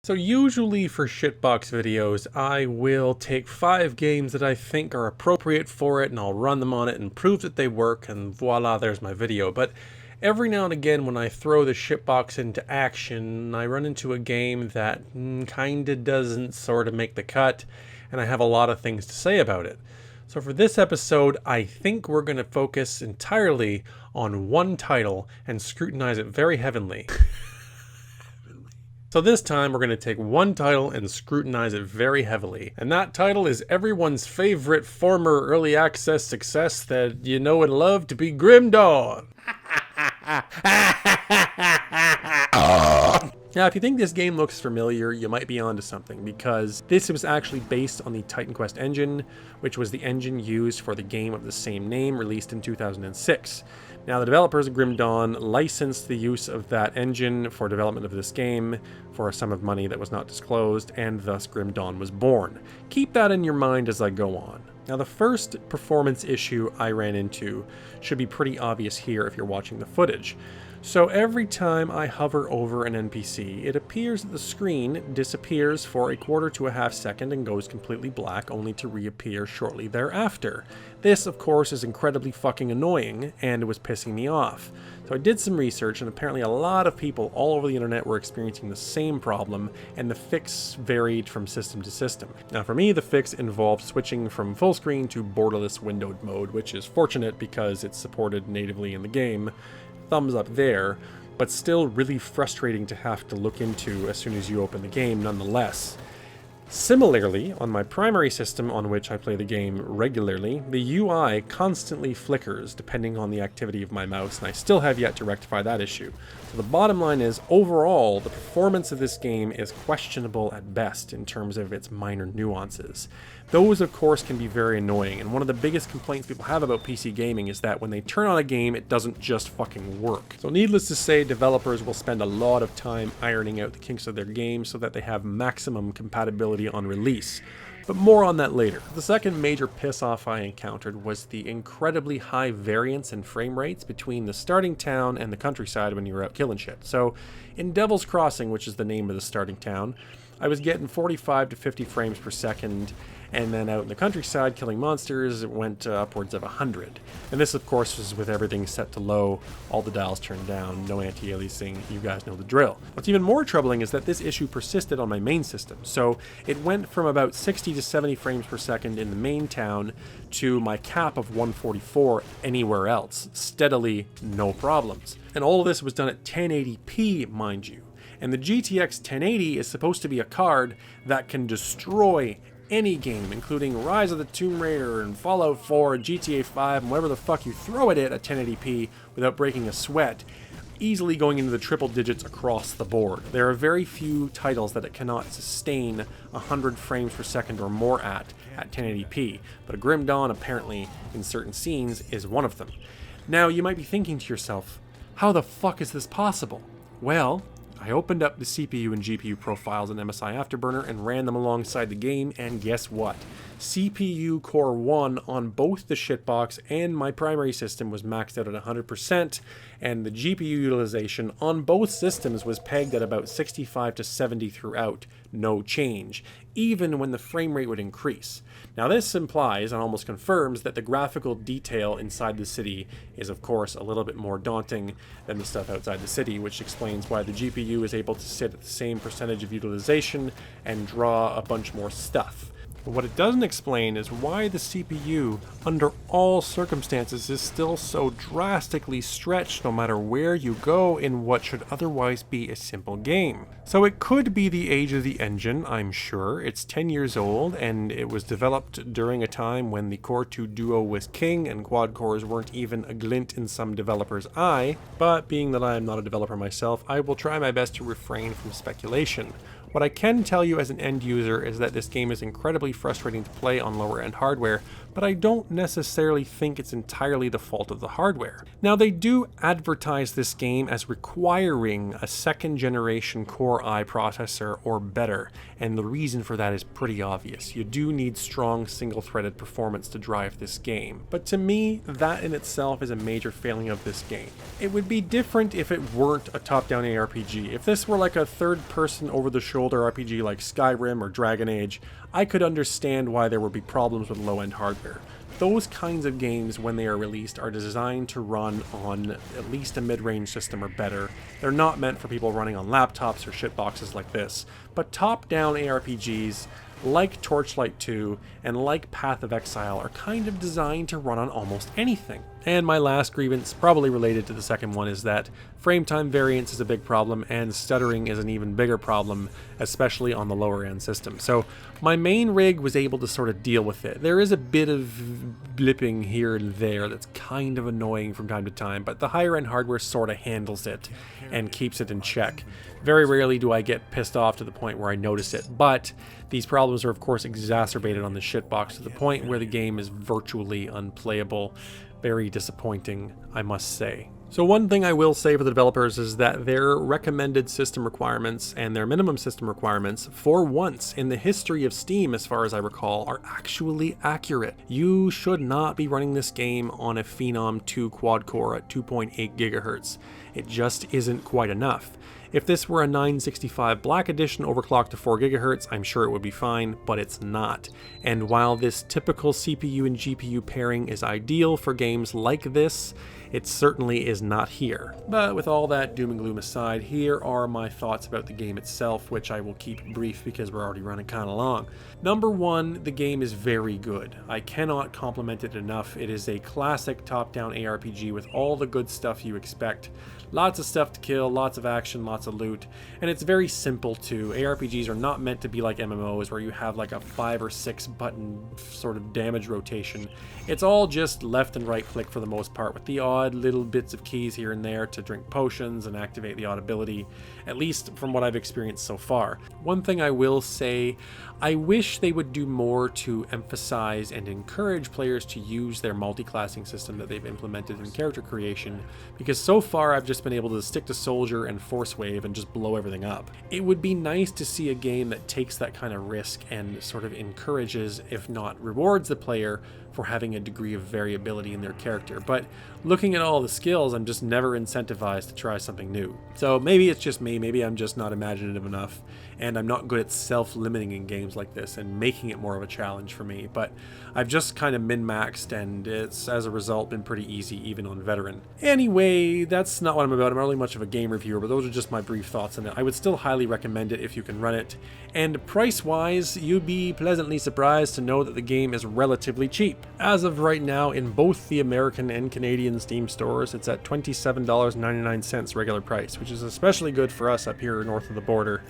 So usually for Shitbox videos, I will take 5 games that I think are appropriate for it and I'll run them on it and prove that they work and voila, there's my video. But every now and again when I throw the Shitbox into action, I run into a game that kinda doesn't sort of make the cut and I have a lot of things to say about it. So for this episode, I think we're going to focus entirely on one title and scrutinize it very heavily. So this time we're going to take one title and scrutinize it very heavily. And that title is everyone's favorite former early access success that you know and love to be Grim Dawn. Now, if you think this game looks familiar, you might be onto something, because this was actually based on the Titan Quest engine, which was the engine used for the game of the same name released in 2006. Now, the developers of Grim Dawn licensed the use of that engine for development of this game for a sum of money that was not disclosed, and thus Grim Dawn was born. Keep that in your mind as I go on. Now, the first performance issue I ran into should be pretty obvious here if you're watching the footage. So every time I hover over an NPC, it appears that the screen disappears for a quarter to a half second and goes completely black, only to reappear shortly thereafter. This, of course, is incredibly fucking annoying, and it was pissing me off. So I did some research, and apparently a lot of people all over the internet were experiencing the same problem, and the fix varied from system to system. Now for me, the fix involved switching from full screen to borderless windowed mode, which is fortunate because it's supported natively in the game. Thumbs up there, but still really frustrating to have to look into as soon as you open the game nonetheless. Similarly, on my primary system on which I play the game regularly, the UI constantly flickers depending on the activity of my mouse, and I still have yet to rectify that issue. So the bottom line is, overall, the performance of this game is questionable at best in terms of its minor nuances. Those, of course, can be very annoying, and one of the biggest complaints people have about PC gaming is that when they turn on a game, it doesn't just fucking work. So needless to say, developers will spend a lot of time ironing out the kinks of their game so that they have maximum compatibility on release. But more on that later. The second major piss-off I encountered was the incredibly high variance in frame rates between the starting town and the countryside when you were out killing shit. So, in Devil's Crossing, which is the name of the starting town, I was getting 45 to 50 frames per second, and then out in the countryside killing monsters, it went upwards of 100. And this, of course, was with everything set to low, all the dials turned down, no anti-aliasing, you guys know the drill. What's even more troubling is that this issue persisted on my main system, so it went from about 60 to 70 frames per second in the main town to my cap of 144 anywhere else, steadily, no problems. And all of this was done at 1080p, mind you. And the GTX 1080 is supposed to be a card that can destroy any game, including Rise of the Tomb Raider and Fallout 4 and GTA 5 and whatever the fuck you throw at it at 1080p without breaking a sweat, easily going into the triple digits across the board. There are very few titles that it cannot sustain 100 frames per second or more at 1080p, but a Grim Dawn apparently, in certain scenes, is one of them. Now, you might be thinking to yourself, how the fuck is this possible? Well, I opened up the CPU and GPU profiles in MSI Afterburner and ran them alongside the game, and guess what? CPU Core 1 on both the Shitbox and my primary system was maxed out at 100%, and the GPU utilization on both systems was pegged at about 65 to 70 throughout, no change, even when the frame rate would increase. Now this implies, and almost confirms, that the graphical detail inside the city is of course a little bit more daunting than the stuff outside the city, which explains why the GPU is able to sit at the same percentage of utilization and draw a bunch more stuff. But what it doesn't explain is why the CPU, under all circumstances, is still so drastically stretched no matter where you go in what should otherwise be a simple game. So it could be the age of the engine, I'm sure. It's 10 years old, and it was developed during a time when the Core 2 Duo was king and quad cores weren't even a glint in some developer's eye. But being that I am not a developer myself, I will try my best to refrain from speculation. What I can tell you as an end user is that this game is incredibly frustrating to play on lower end hardware, but I don't necessarily think it's entirely the fault of the hardware. Now, they do advertise this game as requiring a second generation Core i processor or better, and the reason for that is pretty obvious. You do need strong single-threaded performance to drive this game, but to me, that in itself is a major failing of this game. It would be different if it weren't a top-down ARPG. If this were like a third-person over-the-shoulder shoulder RPG like Skyrim or Dragon Age, I could understand why there would be problems with low-end hardware. Those kinds of games, when they are released, are designed to run on at least a mid-range system or better. They're not meant for people running on laptops or shitboxes like this. But top-down ARPGs, like Torchlight 2 and like Path of Exile, are kind of designed to run on almost anything. And my last grievance, probably related to the second one, is that frame time variance is a big problem and stuttering is an even bigger problem, especially on the lower end system. So my main rig was able to sort of deal with it. There is a bit of blipping here and there that's kind of annoying from time to time, but the higher end hardware sort of handles it and keeps it in check. Very rarely do I get pissed off to the point where I notice it, but these problems are of course exacerbated on the shitbox to the point where the game is virtually unplayable. Very disappointing, I must say. So one thing I will say for the developers is that their recommended system requirements and their minimum system requirements, for once in the history of Steam as far as I recall, are actually accurate. You should not be running this game on a Phenom 2 quad-core at 2.8 gigahertz. It just isn't quite enough. If this were a 965 Black Edition overclocked to 4 GHz, I'm sure it would be fine, but it's not. And while this typical CPU and GPU pairing is ideal for games like this, it certainly is not here. But with all that doom and gloom aside, here are my thoughts about the game itself, which I will keep brief because we're already running kind of long. Number one, the game is very good. I cannot compliment it enough. It is a classic top-down ARPG with all the good stuff you expect. Lots of stuff to kill, lots of action, lots of loot, and it's very simple too. ARPGs are not meant to be like MMOs where you have like a 5 or 6 button sort of damage rotation. It's all just left and right click for the most part, with the odd little bits of keys here and there to drink potions and activate the odd ability, at least from what I've experienced so far. One thing I will say, I wish they would do more to emphasize and encourage players to use their multi-classing system that they've implemented in character creation, because so far I've just been able to stick to Soldier and Force Wave and just blow everything up. It would be nice to see a game that takes that kind of risk and sort of encourages, if not rewards, the player for having a degree of variability in their character. But looking at all the skills, I'm just never incentivized to try something new. So maybe it's just me, maybe I'm just not imaginative enough, and I'm not good at self-limiting in games like this and making it more of a challenge for me. But I've just kind of min-maxed, and it's, as a result, been pretty easy even on Veteran. Anyway, that's not what I'm about. I'm not really much of a game reviewer, but those are just my brief thoughts on it. I would still highly recommend it if you can run it. And price-wise, you'd be pleasantly surprised to know that the game is relatively cheap. As of right now, in both the American and Canadian Steam stores, it's at $27.99 regular price, which is especially good for us up here north of the border.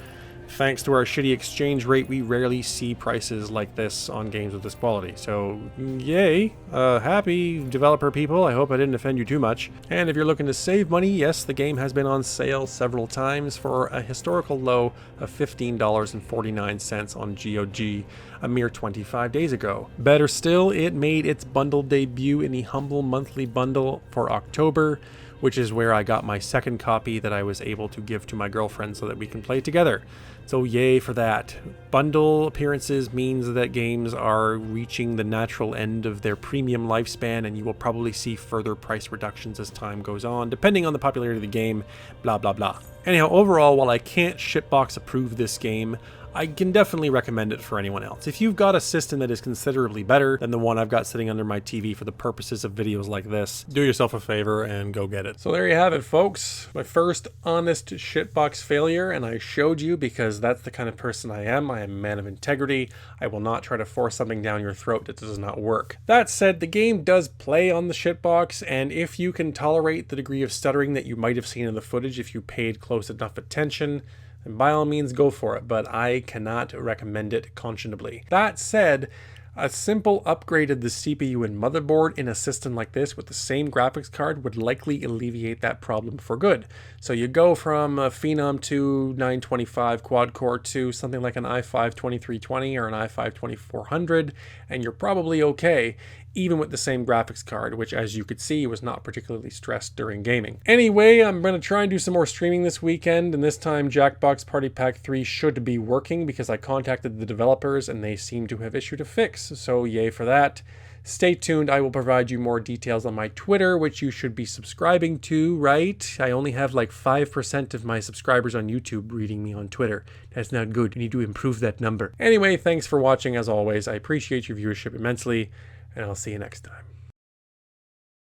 Thanks to our shitty exchange rate, we rarely see prices like this on games of this quality. So, yay. Happy developer people. I hope I didn't offend you too much. And if you're looking to save money, yes, the game has been on sale several times for a historical low of $15.49 on GOG a mere 25 days ago. Better still, it made its bundle debut in the Humble Monthly Bundle for October, which is where I got my second copy that I was able to give to my girlfriend so that we can play together. So yay for that. Bundle appearances means that games are reaching the natural end of their premium lifespan, and you will probably see further price reductions as time goes on, depending on the popularity of the game, blah blah blah. Anyhow, overall, while I can't shitbox approve this game, I can definitely recommend it for anyone else. If you've got a system that is considerably better than the one I've got sitting under my TV for the purposes of videos like this, do yourself a favor and go get it. So there you have it, folks. My first honest shitbox failure, and I showed you because that's the kind of person I am. I am a man of integrity. I will not try to force something down your throat that does not work. That said, the game does play on the shitbox, and if you can tolerate the degree of stuttering that you might have seen in the footage if you paid close enough attention, and by all means go for it, but I cannot recommend it conscionably. That said, a simple upgrade of the CPU and motherboard in a system like this with the same graphics card would likely alleviate that problem for good. So you go from a Phenom 2 925 quad-core to something like an i5 2320 or an i5 2400, and you're probably okay, even with the same graphics card, which, as you could see, was not particularly stressed during gaming. Anyway, I'm going to try and do some more streaming this weekend, and this time Jackbox Party Pack 3 should be working because I contacted the developers and they seem to have issued a fix, so yay for that. Stay tuned. I will provide you more details on my Twitter, which you should be subscribing to, right? I only have like 5% of my subscribers on YouTube reading me on Twitter. That's not good. You need to improve that number. Anyway, thanks for watching as always. I appreciate your viewership immensely, and I'll see you next time.